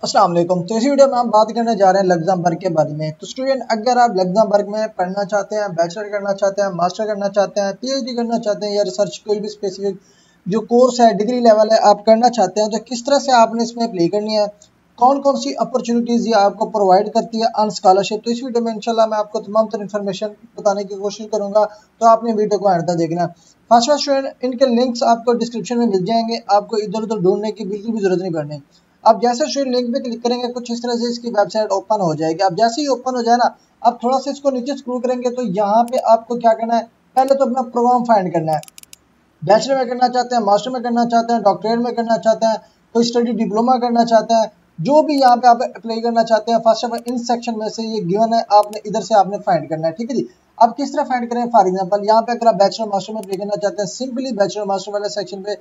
अस्सलाम वालेकुम। तो इसी वीडियो में हम बात करने जा रहे हैं लग्जमबर्ग के बारे में। तो स्टूडेंट, अगर आप लग्जमबर्ग में पढ़ना चाहते हैं, बैचलर करना चाहते हैं, मास्टर करना चाहते हैं, पीएचडी करना चाहते हैं या रिसर्च कोई भी स्पेसिफिक जो कोर्स है, डिग्री लेवल है, आप करना चाहते हैं, तो किस तरह से आपने इसमें अप्लाई करनी है, कौन कौन सी अपॉर्चुनिटीज़ ये आपको प्रोवाइड करती है ऑन स्कॉलरशिप। तो इस वीडियो में इंशाल्लाह मैं आपको तमाम तर इन्फॉर्मेशन बताने की कोशिश करूंगा, तो आपने वीडियो को एंड तक देखना। फर्स्ट स्टूडेंट, इनके लिंक्स आपको डिस्क्रिप्शन में मिल जाएंगे, आपको इधर उधर ढूंढने की बिल्कुल भी जरूरत नहीं पड़नी। आप जैसे स्टूडेंट लिंक पे क्लिक करेंगे कुछ इस तरह से इसकी वेबसाइट ओपन हो जाएगी। अब जैसे ही ओपन हो जाए ना, आप थोड़ा सा इसको नीचे स्क्रॉल करेंगे तो यहाँ पे आपको क्या करना है, पहले तो अपना प्रोग्राम फाइंड करना है। बैचलर में करना चाहते हैं, मास्टर में करना चाहते हैं, डॉक्टरेट में करना चाहते हैं, कोई स्टडी डिप्लोमा करना चाहते हैं, जो भी यहाँ पे आप अप्लाई करना चाहते हैं, first of all in section में से ये गिवन है, आपने इधर से आपने फाइंड करना है। ठीक है जी। अब किस तरह फाइंड करें, फॉर एग्जांपल यहाँ पे अगर आप बैचलर मास्टर में अप्लाई करना चाहते हैं, सिंपली बैचलर मास्टर वाले सेक्शन पे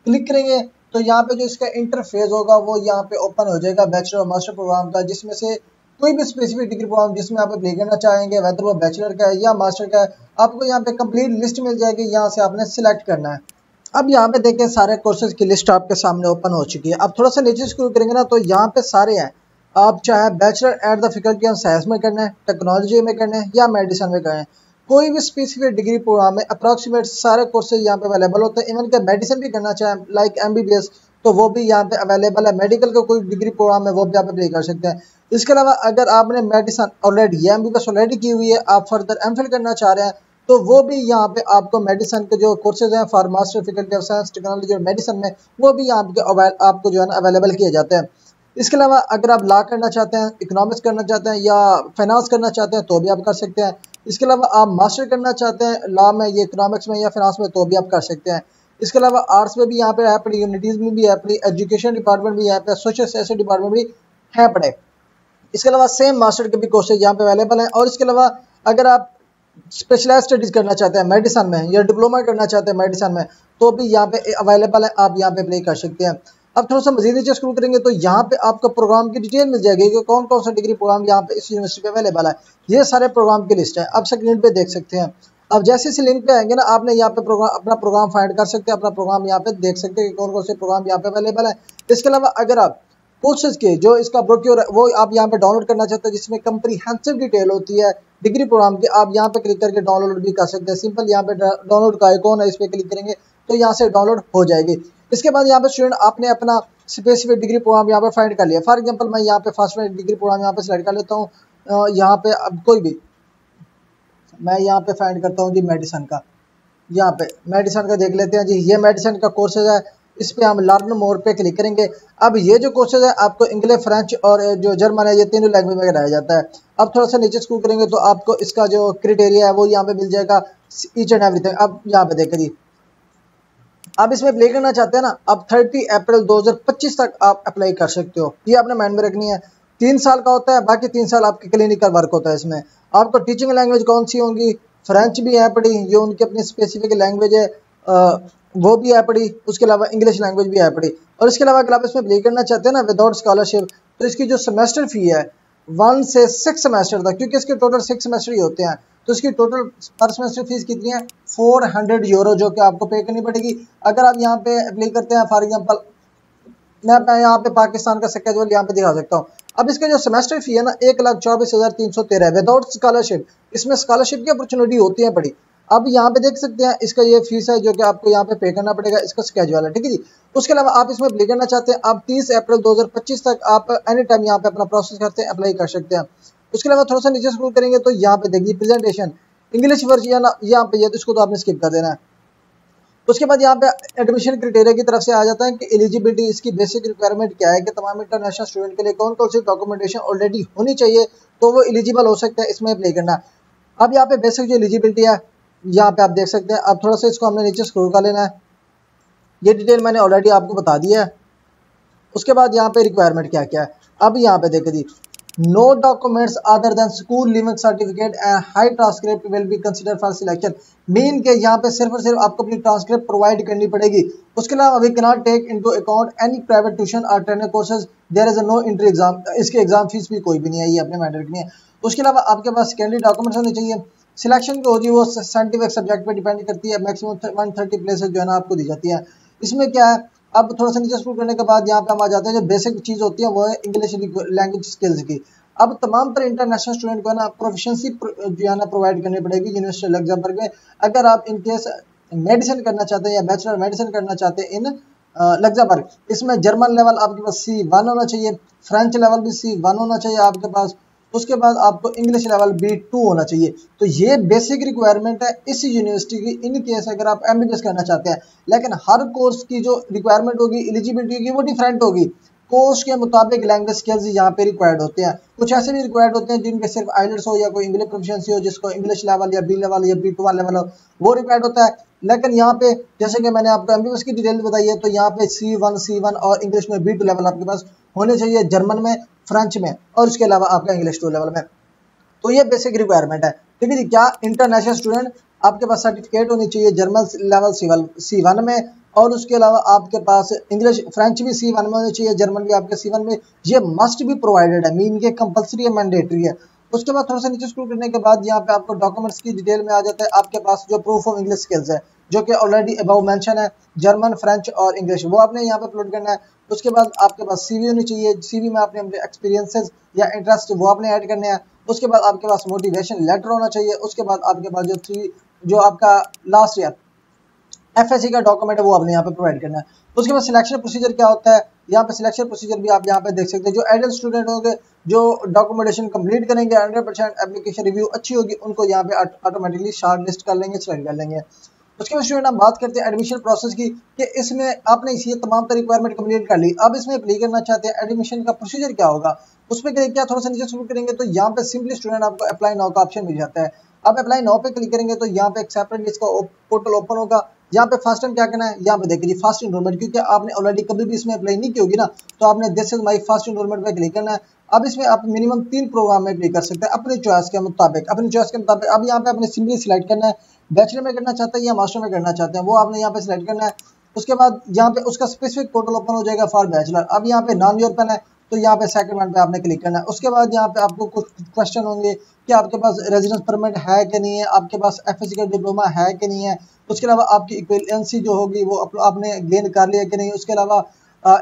क्लिक करेंगे तो यहाँ पे जो इसका इंटरफेस होगा वो यहाँ पे ओपन हो जाएगा बैचलर और मास्टर प्रोग्राम का, जिसमें से कोई भी स्पेसिफिक डिग्री प्रोग्राम जिसमें आप अप्लाई करना चाहेंगे, वेदर वो बैचलर का है या मास्टर का है, आपको यहाँ पे कंप्लीट लिस्ट मिल जाएगी। यहाँ से आपने सिलेक्ट करना है। अब यहाँ पे देखें सारे कोर्सेज की लिस्ट आपके सामने ओपन हो चुकी है। अब थोड़ा सा नीचे स्क्रॉल करेंगे ना तो यहाँ पे सारे हैं। आप चाहे bachelor at the faculty of science में करना है, टेक्नोलॉजी में करना है या मेडिसिन में करना है, कोई भी स्पेसिफिक डिग्री प्रोग्राम में अप्रॉक्सीमेट सारे कोर्सेज यहाँ पे अवेलेबल होते हैं। इवन के मेडिसिन भी करना चाहे लाइक एमबीबीएस तो वो भी यहाँ पे अवेलेबल है। मेडिकल का कोई डिग्री प्रोग्राम है वो भी आप अप्लाई कर सकते हैं। इसके अलावा अगर आपने मेडिसिन ऑलरेडी या एमबीबीएस ऑलरेडी की हुई है, आप फर्दर एमफिल करना चाह रहे हैं, तो वो भी यहाँ पे आपको मेडिसिन के जो कोर्सेज हैं for master faculty of science technology और मेडिसिन में, वो भी यहाँ पे आपको जो है ना अवेलेबल किए जाते हैं। इसके अलावा अगर आप लॉ करना चाहते हैं, इकोनॉमिक्स करना चाहते हैं या फाइनेंस करना चाहते हैं तो भी आप कर सकते हैं। इसके अलावा आप मास्टर करना चाहते हैं लॉ में या इकोनॉमिक्स में या फाइनेंस में तो भी आप कर सकते हैं। इसके अलावा आर्ट्स में भी यहाँ पे है पढ़ी, यूनिटीज़ में भी है पढ़ी, एजुकेशन डिपार्टमेंट भी यहाँ पे, सोशल साइंस डिपार्टमेंट भी है पढ़े। इसके अलावा सेम मास्टर के भी कोर्सेज यहाँ पे अवेलेबल हैं। और इसके अलावा अगर आप स्पेशलाइज स्टडीज करना चाहते हैं मेडिसिन में या डिप्लोमा करना चाहते हैं मेडिसिन में तो भी यहाँ पे अवेलेबल है, आप यहाँ पे अप्लाई कर सकते हैं। अब थोड़ा सा मजीद नीचे स्क्रॉल करेंगे तो यहाँ पे आपको प्रोग्राम की डिटेल मिल जाएगी कि कौन कौन सा डिग्री प्रोग्राम यहाँ पे इस यूनिवर्सिटी पे अवेलेबल है। ये सारे प्रोग्राम की लिस्ट है, आप स्क्रीन पे देख सकते हैं। अब जैसे इस लिंक पे आएंगे ना, आपने यहाँ पे प्रोग्राम अपना प्रोग्राम फाइंड कर सकते हैं, अपना प्रोग्राम यहाँ पे देख सकते हैं कि कौन कौन से प्रोग्राम यहाँ पे अवेलेबल है। इसके अलावा अगर आप कोर्सेज के जो इसका ब्रोक्योर है वो आप यहाँ पे डाउनलोड करना चाहते हैं, जिसमें कंप्रीहेंसिव डिटेल होती है डिग्री प्रोग्राम की, आप यहाँ पे क्लिक करके डाउनलोड भी कर सकते हैं। सिंपल यहाँ पे डाउनलोड का आइकॉन है, इस पे क्लिक करेंगे तो यहाँ से डाउनलोड हो जाएगी। इसके बाद यहाँ पे स्टूडेंट आपने अपना स्पेसिफिक डिग्री प्रोग्राम यहाँ पे फाइंड कर लिया। फॉर एग्जांपल मैं यहाँ पे फर्स्ट डिग्री प्रोग्राम यहाँ पे सिलेक्ट कर लेता हूँ। यहाँ पे अब कोई भी मैं यहाँ पे फाइंड करता हूँ जी मेडिसिन का। यहाँ पे मेडिसिन का देख लेते हैं जी, ये मेडिसिन का कोर्सेज है, इस पे हम लर्न मोर पे क्लिक करेंगे। अब ये जो कोर्सेज है आपको इंग्लिश, फ्रेंच और जो जर्मन है, ये तीनों लैंग्वेज में कराया जाता है। अब थोड़ा सा नीचे स्क्रॉल करेंगे तो आपको इसका जो क्राइटेरिया है वो यहाँ पे मिल जाएगा, ईच एंड एवरीथिंग। अब यहाँ पे देखिए जी, आप इसमें अप्लाई करना चाहते हैं ना, अब 30 अप्रैल 2025 तक आप अप्लाई कर सकते हो। ये आपने माइंड में रखनी है। 3 साल का होता है, बाकी 3 साल आपके क्लिनिकल वर्क होता है। इसमें आपको टीचिंग लैंग्वेज कौन सी होंगी, फ्रेंच भी है पढ़ी, ये उनकी अपनी स्पेसिफिक लैंग्वेज है, वो भी है पढ़ी। उसके अलावा इंग्लिश लैंग्वेज भी है पढ़ी। और इसके अलावा अगर आप इसमें अप्लाई करना चाहते हैं ना विदाउट स्कॉलरशिप, तो इसकी जो सेमेस्टर फी है 1 से 6 सेमेस्टर तक, क्योंकि इसके टोटल 6 सेमेस्टर ही होते हैं, तो इसकी टोटल पर सेमेस्टर फीस कितनी है 400 यूरो, जो कि आपको पे करनी पड़ेगी। अगर आप यहाँ पे अप्लाई करते हैं, फॉर एग्जांपल मैं यहाँ पे पाकिस्तान का स्केड्यूल यहाँ पे दिखा सकता हूँ। अब इसका जो सेमेस्टर फी है ना 1,24,313 है विदाउट स्कॉलरशिप। इसमें स्कॉलरशिप की अपॉर्चुनिटी होती है बड़ी। अब यहाँ पे देख सकते हैं इसका ये फीस है जो कि आपको यहाँ पे करना पड़ेगा, इसका स्केड्यूल है। ठीक है जी। उसके अलावा आप इसमें अप्लाई करना चाहते हैं, आप 30 अप्रैल 2025 तक आप एनी टाइम यहाँ पे अपना प्रोसेस करते हैं, अप्लाई कर सकते हैं। उसके अलावा थोड़ा सा नीचे स्क्रॉल करेंगे तो यहाँ पे देखिए प्रेजेंटेशन इंग्लिश वर्जन यहाँ पे, इसको तो आपने स्किप कर देना है। उसके बाद यहाँ पे एडमिशन क्राइटेरिया की तरफ से आ जाता है कि एलिजिबिलिटी, इसकी बेसिक रिक्वायरमेंट क्या है कि तमाम इंटरनेशनल स्टूडेंट के लिए कौन कौन सी डॉक्यूमेंटेशन ऑलरेडी होनी चाहिए तो वो एलिजिबल हो सकते हैं इसमें अप्लाई करना। अब यहाँ पे बेसिक जो एलिजिबिलिटी है यहाँ पे आप देख सकते हैं। अब थोड़ा सा इसको हमने नीचे स्क्रॉल कर लेना है, ये डिटेल मैंने ऑलरेडी आपको बता दी है। उसके बाद यहाँ पे रिक्वायरमेंट क्या क्या है, अब यहाँ पे देख दी, no documents other than school leaving certificate and high transcript will be consider for selection. Mean के यहाँ पे सिर्फ और सिर्फ आपको अपनी ट्रांसक्रिप्ट प्रोवाइड करनी पड़ेगी। उसके अलावा we cannot take into account any private tuition और training courses, there is no entry exam, इसके एग्जाम फीस भी कोई भी नहीं है, ये अपने मैटर रखनी है। उसके अलावा आपके पास सेकेंडरी डॉक्यूमेंट्स होने चाहिए। सिलेक्शन जो होगी वो साइंटिफिक सब्जेक्ट पे डिपेंड करती है, मैक्सिमम 130 प्लेसेस जो है ना आपको दी जाती है। इसमें क्या है, अब थोड़ा सा नीचे स्क्रॉल करने के बाद यहाँ पे हम आ जाते हैं, जो बेसिक चीज होती है वो है इंग्लिश लैंग्वेज स्किल्स की। अब तमाम तर इंटरनेशनल स्टूडेंट को है ना प्रोफिशिएंसी जो है ना प्रोवाइड करनी पड़ेगी यूनिवर्सिटी लग्जमबर्ग में। अगर आप इनकेस मेडिसिन करना चाहते हैं या बैचलर मेडिसिन करना चाहते हैं इन लग्जमबर्ग, इसमें जर्मन लेवल आपके पास C1 होना चाहिए, फ्रेंच लेवल भी C1 होना चाहिए आपके पास, उसके बाद आपको इंग्लिश लेवल B2 होना चाहिए। तो ये बेसिक रिक्वायरमेंट है इस यूनिवर्सिटी की, इन केस अगर आप MBBS करना चाहते हैं। लेकिन हर कोर्स की जो रिक्वायरमेंट होगी, एलिजिबिलिटी होगी, वो डिफरेंट होगी। कोर्स के मुताबिक लैंग्वेज स्किल्स यहाँ पे रिक्वायर्ड होते हैं। कुछ ऐसे भी रिक्वायर्ड होते हैं जिनके सिर्फ आइलेट्स हो या कोई इंग्लिश प्रोफिशिएंसी हो, जिसको इंग्लिश लेवल या B लेवल या B2 लेवल हो, वो रिक्वायर्ड होता है। लेकिन यहाँ पे जैसे कि मैंने आपको MBBS की डिटेल बताई है, तो यहाँ पे C1 और इंग्लिश में B2 लेवल आपके पास होने चाहिए, जर्मन में, फ्रेंच में, और उसके अलावा आपका इंग्लिश 2 लेवल में। तो ये बेसिक रिक्वायरमेंट है। ठीक है जी। क्या इंटरनेशनल स्टूडेंट आपके पास सर्टिफिकेट होनी चाहिए जर्मन लेवल C1 में, और उसके अलावा आपके पास इंग्लिश फ्रेंच भी C1 में होनी चाहिए, जर्मन भी आपके C1 में। ये मस्ट भी प्रोवाइडेड है, मीन के कंपलसरी है, मैंडेटरी है। उसके बाद थोड़ा सा नीचे स्क्रॉल करने के बाद यहाँ पे आपको डॉक्यूमेंट्स की डिटेल में आ जाता है। आपके पास जो प्रूफ ऑफ इंग्लिश स्किल्स है, जो कि ऑलरेडी अबव मेंशन है, जर्मन, फ्रेंच और इंग्लिश, वो आपने यहाँ पे अपलोड करना है। उसके बाद आपके पास CV होनी चाहिए, CV में आपने अपने एक्सपीरियंसेस या इंटरेस्ट वो आपने ऐड करने हैं। उसके बाद आपके पास मोटिवेशन लेटर होना चाहिए। उसके बाद आपके पास जो आपका लास्ट ईयर FSC का डॉक्यूमेंट है वो आपने यहाँ पे प्रोवाइड करना है। उसके बाद सिलेक्शन प्रोसीजर क्या होता है, यहाँ पे सिलेक्शन प्रोसीजर भी आप यहाँ पे देख सकते हैं। जो एडल्ट स्टूडेंट होंगे, जो डॉक्यूमेंटेशन कंप्लीट करेंगे, 100% एप्लीकेशन रिव्यू अच्छी होगी, उनको यहाँ पे ऑटोमेटिकली शॉर्ट लिस्ट कर लेंगे, सेलेक्ट कर लेंगे। उसके बाद स्टूडेंट हम बात करते हैं एडमिशन प्रोसेस की, कि इसमें आपने इसी तमाम रिक्वायरमेंट कंप्लीट कर ली, अब इसमें अप्लाई करना चाहते हैं, एडमिशन का प्रोसीजर क्या होगा, उसमें क्या थोड़ा सा नीचे शुरू करेंगे तो यहाँ पे सिंपली स्टूडेंट आपको अप्लाई नाउ का ऑप्शन मिल जाता है। अब अप्लाई नाउ पे क्लिक करेंगे तो यहाँ पे एक्सेप्टेड इसका पोर्टल ओपन होगा। यहाँ पे फर्स्ट टाइम क्या करना है, यहाँ पे देखिए जी फर्स्ट इनरोलमेंट, क्योंकि आपने ऑलरेडी कभी भी इसमें अप्लाई नहीं की होगी ना, तो आपने this is my first enrolment पे क्लिक करना है। अब इसमें आप मिनिमम 3 प्रोग्राम में अप्लाई कर सकते हैं अपनी चॉइस के मुताबिक, अब यहाँ पे आपने सिंपली सिलेक्ट करना है, बैचलर में करना चाहते हैं या मास्टर में करना चाहते हैं, वो आपने यहाँ पे सिलेक्ट करना है। उसके बाद यहाँ पे उसका स्पेसिफिक पोर्टल ओपन हो जाएगा फॉर बैचलर। अब यहाँ पे नॉन यूरोपियन है, तो यहाँ पे सेकंड वन पे आपने क्लिक करना है। उसके बाद यहाँ पे आपको कुछ क्वेश्चन होंगे कि आपके पास रेजिडेंस परमिट है कि नहीं है, आपके पास FSC का डिप्लोमा है कि नहीं है, उसके अलावा आपकी इक्विवेलेंसी जो होगी वो आपने गेन कर लिया कि नहीं, उसके अलावा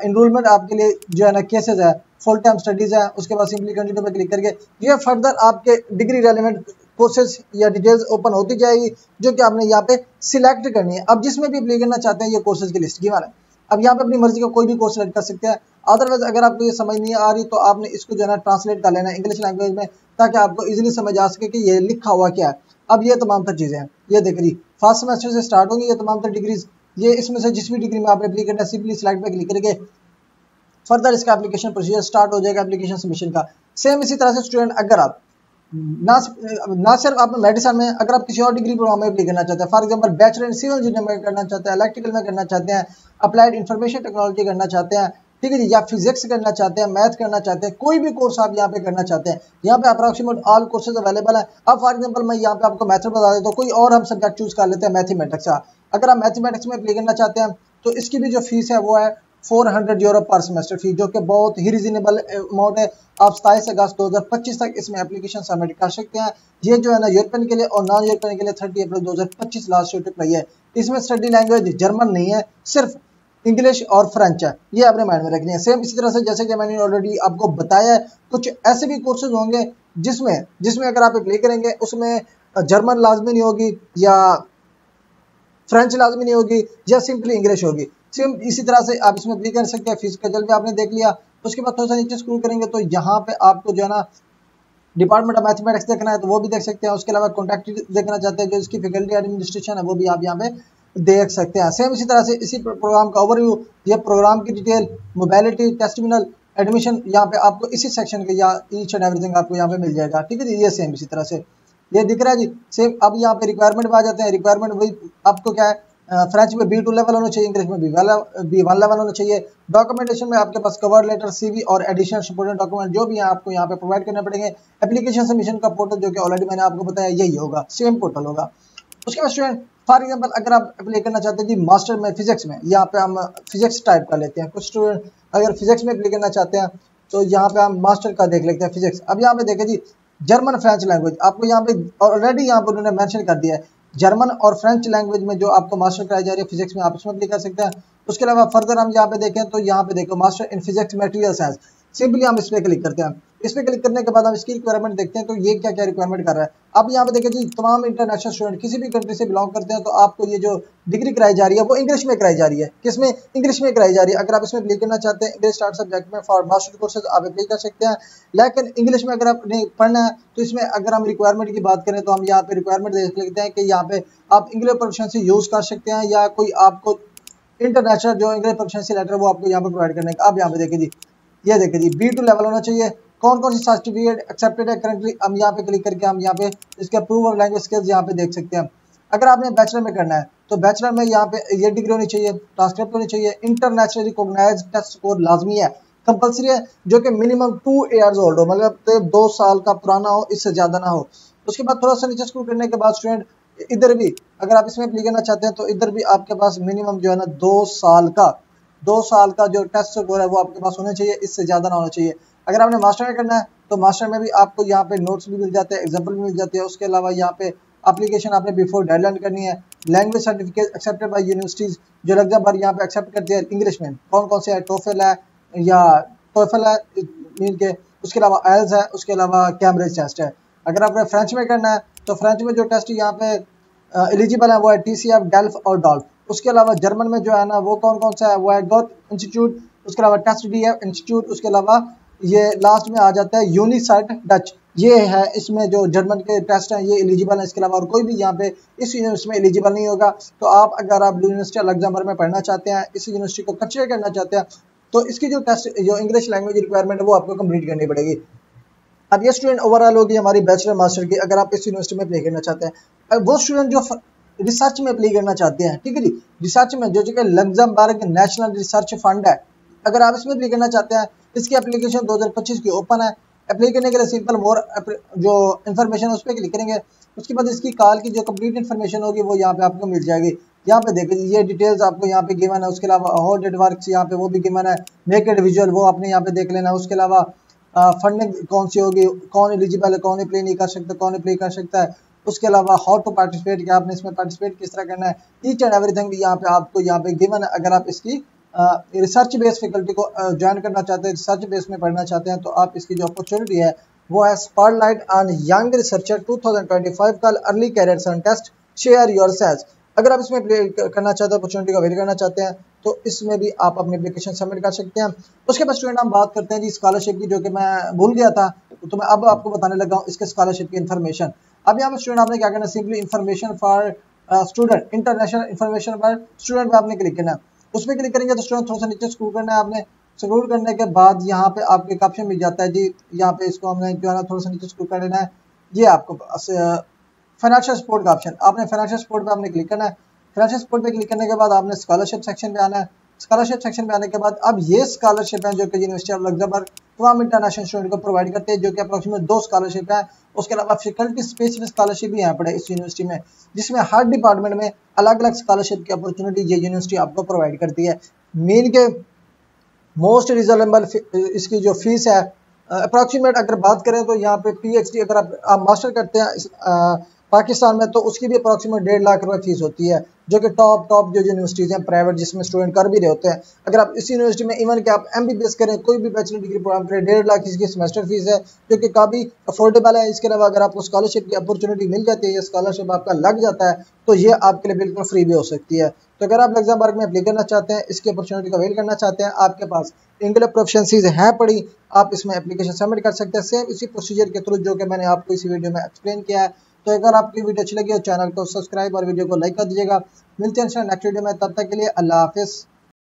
इनरोलमेंट आपके लिए जो है ना केसेस है, फुल टाइम स्टडीज है। उसके बाद सिंपली कंटिन्यू पे क्लिक करके ये फर्दर आपके डिग्री रेलेवेंट कोर्सेज या डिटेल्स ओपन होती जाएगी, जो कि आपने यहाँ पे सिलेक्ट करनी है। अब जिसमें भी अप्लाई करना चाहते हैं ये कोर्सेज की लिस्ट गिवन है। अब यहाँ पे अपनी मर्जी का कोई भी कोर्स सेलेक्ट कर सकते हैं। अदरवाइज अगर आपको ये समझ नहीं आ रही तो आपने इसको जो है ना ट्रांसलेट कर लेना है इंग्लिश लैंग्वेज में, ताकि आपको इजीली समझ आ सके कि ये लिखा हुआ क्या है। अब ये तमाम तर चीजें हैं, ये देख रही फर्स्ट सेमेस्टर से स्टार्ट होंगी ये तमाम तर डिग्रीज। ये इसमें से जिस भी डिग्री में आपने अप्लाई करना है सिंपली सिलेक्ट पे क्लिक करके फर्दर इसका एप्लीकेशन प्रोसीजर स्टार्ट हो जाएगा एप्लीकेशन सबमिशन का। सेम इसी तरह से स्टूडेंट अगर आप ना सिर्फ आप मेडिसिन में, अगर आप किसी और डिग्री प्रोग्राम में अप्लाई करना चाहते हैं, for example bachelor in civil engineering में करना चाहते हैं, इलेक्ट्रिकल में करना चाहते हैं, अप्लाइड इंफॉर्मेशन टेक्नोलॉजी करना चाहते हैं, ठीक है जी, या फिजिक्स करना चाहते हैं, मैथ करना चाहते हैं, कोई भी कोर्स आप यहाँ पे करना चाहते हैं, यहाँ पे अप्रोक्सीमेट ऑल कोर्सेज अवेलेबल है। अब फॉर एग्जांपल मैं यहाँ पे आपको मैथड बता देता हूँ, कोई और हम सब्जेक्ट चूज कर लेते हैं मैथमेटिक्स का। अगर आप मैथमेटिक्स में अप्लाई करना चाहते हैं तो इसकी भी जो फीस है वो है 400 यूरो पर सेमेस्टर फी, जो कि बहुत ही रिजनेबल अमाउंट है। आप 27 अगस्त 2025 तक इसमें एप्लीकेशन सबमिट कर सकते हैं। ये जो है ना यूरोपियन के लिए और नॉन यूरोपियन के लिए 30 अप्रैल 2025 लास्ट डेट रही है। इसमें स्टडी लैंग्वेज जर्मन नहीं है, सिर्फ इंग्लिश और फ्रेंच है, ये आपने माइंड में रखनी है। सेम इसी तरह से जैसे कि मैंने ऑलरेडी आपको बताया है, कुछ ऐसे भी कोर्सेज होंगे जिसमें अगर आप अप्लाई करेंगे उसमें जर्मन लाजमी नहीं होगी या फ्रेंच लाजमी नहीं होगी या सिंपली इंग्लिश होगी। सेम इसी तरह से आप इसमें अप्लाई कर सकते हैं। फीस स्केड्यूल भी आपने देख लिया। उसके बाद थोड़ा सा नीचे स्क्रॉल करेंगे तो यहाँ पे आपको जो है ना डिपार्टमेंट ऑफ मैथमेटिक्स देखना है तो वो भी देख सकते हैं। उसके अलावा कॉन्टैक्ट देखना चाहते हैं जो इसकी फैकल्टी एडमिनिस्ट्रेशन है वो भी आप यहाँ पे देख सकते हैं। सेम इसी तरह से इसी प्रोग्राम का ओवरव्यू, ये प्रोग्राम की डिटेल, मोबाइलिटी, टेस्टिमोनियल, एडमिशन, यहाँ पे आपको इसी सेक्शन के या ईच एंड एवरीथिंग आपको यहाँ पे मिल जाएगा। ठीक है जी, ये सेम इसी तरह से ये दिख रहा है जी सेम। अब यहाँ पे रिक्वायरमेंट में आ जाते हैं। रिक्वायरमेंट वही आपको क्या है, फ्रेंच में B2 लेवल होना चाहिए, इंग्लिश में B1 लेवल होना चाहिए। डॉक्यूमेंटेशन में आपके पास कवर लेटर, CV और एडिशनल सपोर्टेड डॉक्यूमेंट जो भी है आपको यहाँ पे प्रोवाइड करने पड़ेंगे। एप्लीकेशन सबमिशन का पोर्टल जो कि ऑलरेडी मैंने आपको बताया यही होगा, सेम पोर्टल होगा। उसके बाद स्टूडेंट फॉर एग्जांपल अगर आप अप्लाई करना चाहते हैं जी मास्टर में फिजिक्स में, यहाँ पे हम फिजिक्स टाइप कर लेते हैं। कुछ स्टूडेंट अगर फिजिक्स में अप्लाई करना चाहते हैं तो यहाँ पे हम मास्टर का देख लेते हैं फिजिक्स। अब यहाँ पे देखें जी जर्मन फ्रेंच लैंग्वेज, आपको यहाँ पे ऑलरेडी यहाँ पे उन्होंने मेंशन कर दिया है जर्मन और फ्रेंच लैंग्वेज में जो आपको मास्टर कराई जा रही है फिजिक्स में, आप उसमें अप्लाई कर सकते हैं। उसके अलावा फर्दर हम यहाँ पे देखें तो यहाँ पे देखो master in physics material science, simply हम इस पे क्लिक करते हैं। इस पे क्लिक करने के बाद हम इसकी रिक्वायरमेंट देखते हैं तो ये क्या क्या रिक्वायरमेंट कर रहा है। अब यहाँ पे देखिए जी, तमाम इंटरनेशनल स्टूडेंट किसी भी कंट्री से बिलोंग करते हैं तो आपको ये जो डिग्री कराई जा रही है वो इंग्लिश में कराई जा रही है। किसमें? इंग्लिश में कराई जा रही है। अगर आप इसमें अप्लाई करना चाहते हैं इंग्लिश स्टार्ट सब्जेक्ट में फॉर मास्टर कोर्सेज आप अप्लाई कर सकते हैं। लेकिन इंग्लिश में अगर आपने पढ़ना है तो इसमें अगर हम रिक्वायरमेंट की बात करें तो हम यहाँ पे रिक्वायरमेंट देख लेते हैं कि यहाँ पे आप इंग्लिश प्रोफिशिएंसी यूज कर सकते हैं या कोई आपको इंटरनेशनल जो इंग्लिश प्रोफिशिएंसी लेटर वो आपको यहाँ पे प्रोवाइड करने का। आप यहाँ पे देखिए जी, ये देखिए जी B2 लेवल होना चाहिए। कौन कौन सी सर्टिफिकेट एक्सेप्टेड है करंटली, हम यहाँ पे क्लिक करके हम यहाँ पे इसके अप्रूव ऑफ लैंग्वेज स्किल्स यहाँ पे देख सकते हैं। अगर आपने बैचलर में करना है तो बैचलर में यहाँ पे ये डिग्री होनी चाहिए, ट्रांसक्रिप्ट होनी चाहिए, इंटरनेशनली रिकॉग्नाइज्ड टेस्ट स्कोर लाजमी है, कंपलसरी है, जो कि मिनिमम 2 ईयर्स ओल्ड हो, मतलब 2 साल का पुराना हो, इससे ज्यादा ना हो। उसके बाद थोड़ा सा नीचे स्क्रॉल करने के बाद स्टूडेंट इधर भी अगर आप इसमें अप्लाई करना चाहते हैं तो इधर भी आपके पास मिनिमम जो है ना 2 साल का जो टेस्ट स्कोर है वो आपके पास होना चाहिए, इससे ज्यादा ना होना चाहिए। अगर आपने मास्टर में करना है तो मास्टर में भी आपको यहाँ पे नोट्स भी मिल जाते हैं, एग्जाम्पल भी मिल जाते हैं। उसके अलावा यहाँ पे एप्लीकेशन आपने बिफोर डेडलाइन करनी है। Language certificate accepted by universities जो लग्जमबर्ग यहाँ पे एक्सेप्ट करती है इंग्लिश में, कौन कौन से है, टोफल है या टोफल है मीन के, उसके अलावा आइल्स है, उसके अलावा कैम्ब्रिज टेस्ट है। अगर आपने फ्रेंच में करना है तो फ्रेंच में जो टेस्ट यहाँ पे एलिजिबल है वो है TCF, डेल्फ और डॉल्फ। उसके अलावा जर्मन में जो है ना वो कौन कौन सा है, वो है गोथ इंस्टीट्यूट, उसके अलावा टेस्ट DF इंस्टीट्यूट, उसके अलावा ये लास्ट में आ जाता है यूनिसाइट डच। ये है इसमें जो जर्मन के टेस्ट हैं ये एलिजिबल है। इसके अलावा और कोई भी यहाँ पे इस यूनिवर्सिटी में एलिजिबल नहीं होगा। तो आप अगर आप यूनिवर्सिटी लग्जमबर्ग में पढ़ना चाहते हैं, इस यूनिवर्सिटी को कंसिडर करना चाहते हैं तो इसकी जो टेस्ट जो इंग्लिश लैंग्वेज रिक्वायरमेंट है वो आपको कंप्लीट करनी पड़ेगी। अब ये स्टूडेंट ओवरऑल होगी हमारी बैचलर मास्टर की। अगर आप इस यूनिवर्सिटी में अप्लाई करना चाहते हैं, वो स्टूडेंट जो रिसर्च में अप्लाई करना चाहते हैं, ठीक है जी, रिसर्च में जो कि लग्जमबर्ग नेशनल रिसर्च फंड है, अगर आप इसमें अप्लाई करना चाहते हैं, इसकी एप्लीकेशन 2025 की ओपन है। अप्लाई करने के लिए सिंपल मोर जो इन्फॉर्मेशन है उस पर क्लिक करेंगे। उसके बाद इसकी कॉल की जो कंप्लीट इन्फॉर्मेशन होगी वो यहाँ पे आपको मिल जाएगी। यहाँ पे देखिए ये डिटेल्स आपको यहाँ पे गिवन है। उसके अलावा हाउ डिड वर्क्स यहाँ पे वो भी गिवन है, मेक इट विजुअल वो आपने यहाँ पे देख लेना है। उसके अलावा फंडिंग कौन सी होगी, कौन एलिजिबल है, कौन अप्लाई नहीं कर सकता, कौन अप्लाई कर सकता है। उसके अलावा हाउ टू पार्टिसिपेट, क्या आपने इसमें पार्टिसिपेट किस तरह करना है, ईच एंड एवरीथिंग भी यहाँ पे आपको यहाँ पे गिवन है। अगर आप इसकी रिसर्च बेस फैकल्टी को ज्वाइन करना चाहते हैं, रिसर्च बेस में पढ़ना चाहते हैं तो आप इसकी जो अपॉर्चुनिटी है वो है स्पॉटलाइट ऑन यंग रिसर्चर 2025 का अर्ली कैरियर सन टेस्ट, शेयर योरसेल्फ। अगर आप इसमें करना चाहते हैं, अपॉर्चुनिटी को अवेल करना चाहते हैं तो इसमें भी आप अपनी एप्लीकेशन सबमिट कर सकते हैं। उसके बाद स्टूडेंट हम बात करते हैं जी स्कॉलरशिप की, जो कि मैं भूल गया था तो मैं अब आपको बताने लगा हूँ इसके स्कॉलरशिप की इन्फॉर्मेशन। अब यहाँ पर स्टूडेंट आपने क्या करना है, simply information for student, international information for student पे आपने क्लिक करना है। उस पर क्लिक करेंगे तो स्टूडेंट थोड़ा सा नीचे स्क्रॉल करना है आपने। स्क्रॉल करने के बाद यहाँ पे आपको एक ऑप्शन मिल जाता है जी, यहाँ पे इसको हमने जो है ना थोड़ा सा नीचे स्क्रॉल कर लेना है। ये आपको फाइनेंशियल सपोर्ट का ऑप्शन, आपने फाइनेंशियल सपोर्ट पे आपने क्लिक करना है। फाइनेंशियल सपोर्ट पे क्लिक करने के बाद आपने स्कॉलरशिप सेक्शन पे आना है। स्कॉलरशिप सेक्शन पे आने के बाद अब ये स्कॉलरशिप है जो कि यूनिवर्सिटी ऑफ लग्जमबर्ग तमाम इंटरनेशनल स्टूडेंट को प्रोवाइड करते हैं, जो कि अप्रोक्सीमेट 2 स्कॉलरशिप है। उसके अलावा फैकल्टी स्पेसिफिक स्कॉलरशिप भी यहाँ पड़े इस यूनिवर्सिटी में, जिसमें हर डिपार्टमेंट में अलग अलग स्कॉलरशिप की अपॉर्चुनिटी ये यूनिवर्सिटी आपको प्रोवाइड करती है। मेन के मोस्ट रिजनेबल इसकी जो फीस है अप्रॉक्सीमेट अगर बात करें तो यहाँ पे PhD अगर आप मास्टर करते हैं पाकिस्तान में तो उसकी भी अप्रॉक्सीमेट 1.5 लाख रुपए फीस होती है, जो कि टॉप जो यूनिवर्सिटीज़ हैं प्राइवेट जिसमें स्टूडेंट कर भी रहे होते हैं। अगर आप इस यूनिवर्सिटी में इवन कि आप MBBS करें, कोई भी बैचलर डिग्री प्रोग्राम करें, 1.5 लाख इसकी सेमेस्टर फीस है, जो कि काफ़ी अफोर्डेबल है। इसके अलावा अगर आपको स्कॉलरशिप की अपॉर्चुनिटी मिल जाती है या स्कॉलरशिप आपका लग जाता है तो ये आपके लिए बिल्कुल फ्री भी हो सकती है। तो अगर आप लग्जमबर्ग में अप्लाई करना चाहते हैं, इसकी अपॉर्चुनिटी को अवेल करना चाहते हैं, आपके पास इंग्लिश प्रोफिशिएंसीज हैं पड़ी, आप इसमें एप्लीकेशन सबमिट कर सकते हैं सेम इसी प्रोसीजर के थ्रू जो कि मैंने आपको इसी वीडियो में एक्सप्लेन किया है। तो अगर आपकी वीडियो अच्छी लगी तो चैनल को सब्सक्राइब और वीडियो को लाइक कर दीजिएगा। मिलते हैं नेक्स्ट वीडियो में, तब तक के लिए अल्लाह हाफिज़।